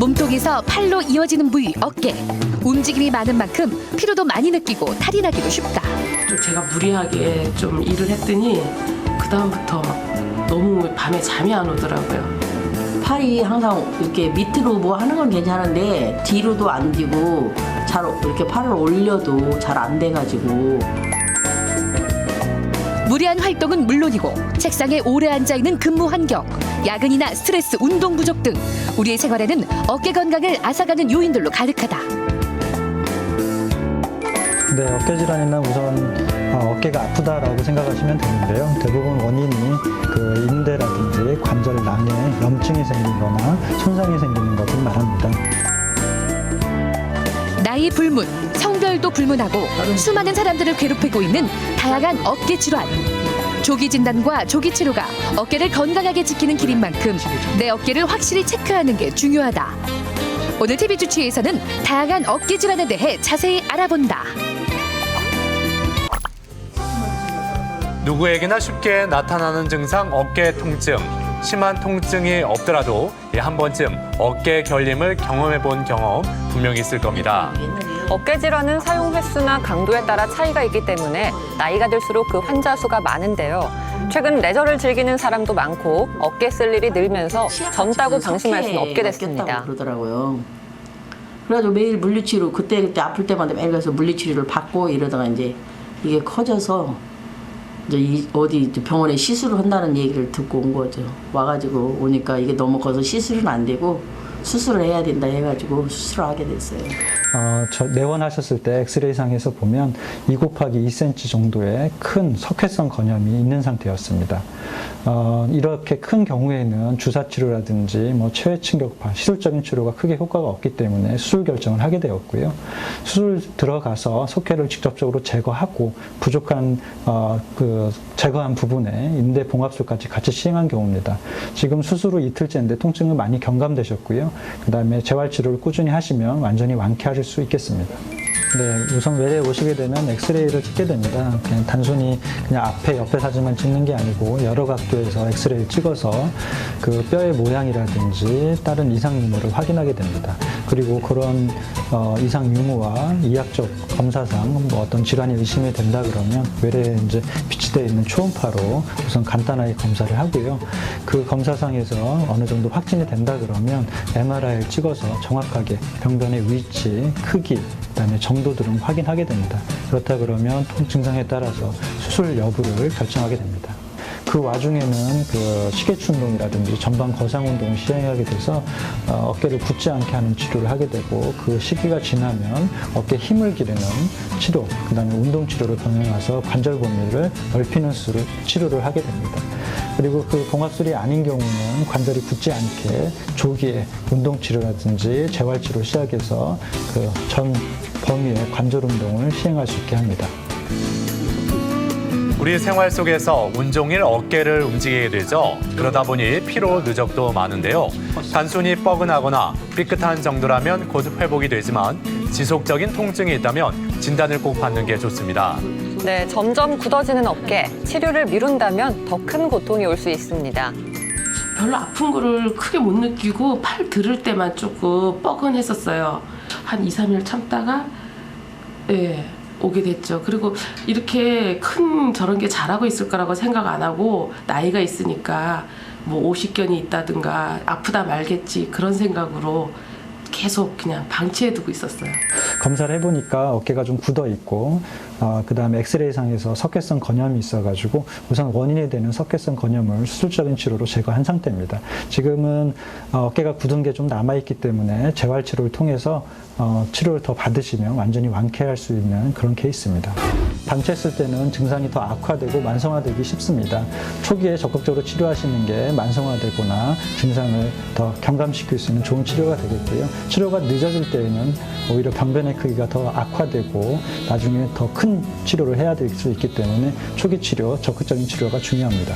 몸통에서 팔로 이어지는 부위 어깨. 움직임이 많은 만큼 피로도 많이 느끼고 탈이 나기도 쉽다. 좀 제가 무리하게 좀 일을 했더니 그다음부터 너무 밤에 잠이 안 오더라고요. 팔이 항상 이렇게 밑으로 뭐 하는 건 괜찮은데 뒤로도 안 지고 잘 이렇게 팔을 올려도 잘 안 돼가지고. 무리한 활동은 물론이고 책상에 오래 앉아있는 근무 환경, 야근이나 스트레스, 운동 부족 등 우리의 생활에는 어깨 건강을 앗아가는 요인들로 가득하다. 네, 어깨 질환이나 우선 어깨가 아프다라고 생각하시면 되는데요. 대부분 원인이 그 인대라든지 관절낭에 염증이 생기거나 손상이 생기는 것을 말합니다. 나이 불문, 성별도 불문하고 수많은 사람들을 괴롭히고 있는 다양한 어깨 질환. 조기 진단과 조기 치료가 어깨를 건강하게 지키는 길인 만큼 내 어깨를 확실히 체크하는 게 중요하다. 오늘 TV 주치의에서는 다양한 어깨 질환에 대해 자세히 알아본다. 누구에게나 쉽게 나타나는 증상 어깨 통증. 심한 통증이 없더라도 한 번쯤 어깨 결림을 경험해 본 경험 분명히 있을 겁니다. 어깨 질환은 사용 횟수나 강도에 따라 차이가 있기 때문에 나이가 들수록 그 환자 수가 많은데요. 최근 레저를 즐기는 사람도 많고 어깨 쓸 일이 늘면서 젊다고 방심할 수는 없게 됐습니다. 그러더라고요. 그래가지고 매일 물리치료 그때 아플 때마다 매일 가서 물리치료를 받고 이러다가 이제 이게 커져서 이제 어디 병원에 시술을 한다는 얘기를 듣고 온 거죠. 와가지고 오니까 이게 너무 커서 시술은 안 되고 수술을 해야 된다 해가지고 수술을 하게 됐어요. 내원하셨을 때 엑스레이상에서 보면 2 곱하기 2cm 정도의 큰 석회성 건염이 있는 상태였습니다. 이렇게 큰 경우에는 주사 치료라든지 뭐 체외 충격파, 시술적인 치료가 크게 효과가 없기 때문에 수술 결정을 하게 되었고요. 수술 들어가서 석회를 직접적으로 제거하고 부족한 제거한 부분에 인대 봉합술까지 같이 시행한 경우입니다. 지금 수술 후 이틀째인데 통증은 많이 경감되셨고요. 그다음에 재활 치료를 꾸준히 하시면 완전히 완쾌하실 수 있겠습니다. 네, 우선 외래에 오시게 되면 엑스레이를 찍게 됩니다. 그냥 단순히 그냥 앞에 옆에 사진만 찍는 게 아니고 여러 각도에서 엑스레이를 찍어서 그 뼈의 모양이라든지 다른 이상 유무를 확인하게 됩니다. 그리고 그런 이상 유무와 이학적 검사상 뭐 어떤 질환이 의심이 된다 그러면 외래에 이제 비치되어 있는 초음파로 우선 간단하게 검사를 하고요. 그 검사상에서 어느 정도 확진이 된다 그러면 MRI를 찍어서 정확하게 병변의 위치, 크기, 그다음에 정도 등을 확인하게 됩니다. 그렇다 그러면 증상에 따라서 수술 여부를 결정하게 됩니다. 그 와중에는 그 시계추 운동이라든지 전방 거상 운동을 시행하게 돼서 어깨를 굳지 않게 하는 치료를 하게 되고 그 시기가 지나면 어깨 힘을 기르는 치료, 그다음에 운동 치료를 병행해서 관절 범위를 넓히는 치료를 하게 됩니다. 그리고 그 봉합술이 아닌 경우는 관절이 굳지 않게 조기에 운동 치료라든지 재활 치료 시작해서 그 전 범위의 관절 운동을 시행할 수 있게 합니다. 우리 생활 속에서 온종일 어깨를 움직이게 되죠. 그러다 보니 피로 누적도 많은데요. 단순히 뻐근하거나 삐끗한 정도라면 곧 회복이 되지만 지속적인 통증이 있다면 진단을 꼭 받는 게 좋습니다. 네, 점점 굳어지는 어깨, 치료를 미룬다면 더 큰 고통이 올 수 있습니다. 별로 아픈 거를 크게 못 느끼고 팔 들을 때만 조금 뻐근했었어요. 한 2, 3일 참다가 오게 됐죠. 그리고 이렇게 큰 저런 게 잘하고 있을 거라고 생각 안 하고 나이가 있으니까 뭐 오십견이 있다든가 아프다 말겠지 그런 생각으로 계속 그냥 방치해두고 있었어요. 검사를 해보니까 어깨가 좀 굳어 있고 그다음에 엑스레이상에서 석회성 건염이 있어가지고 우선 원인이 되는 석회성 건염을 수술적인 치료로 제거한 상태입니다. 지금은 어깨가 굳은 게 좀 남아있기 때문에 재활 치료를 통해서 치료를 더 받으시면 완전히 완쾌할 수 있는 그런 케이스입니다. 방치했을 때는 증상이 더 악화되고 만성화되기 쉽습니다. 초기에 적극적으로 치료하시는 게 만성화되거나 증상을 더 경감시킬 수 있는 좋은 치료가 되겠고요. 치료가 늦어질 때에는 오히려 병변의 크기가 더 악화되고 나중에 더 큰 치료를 해야 될 수 있기 때문에 초기 치료, 적극적인 치료가 중요합니다.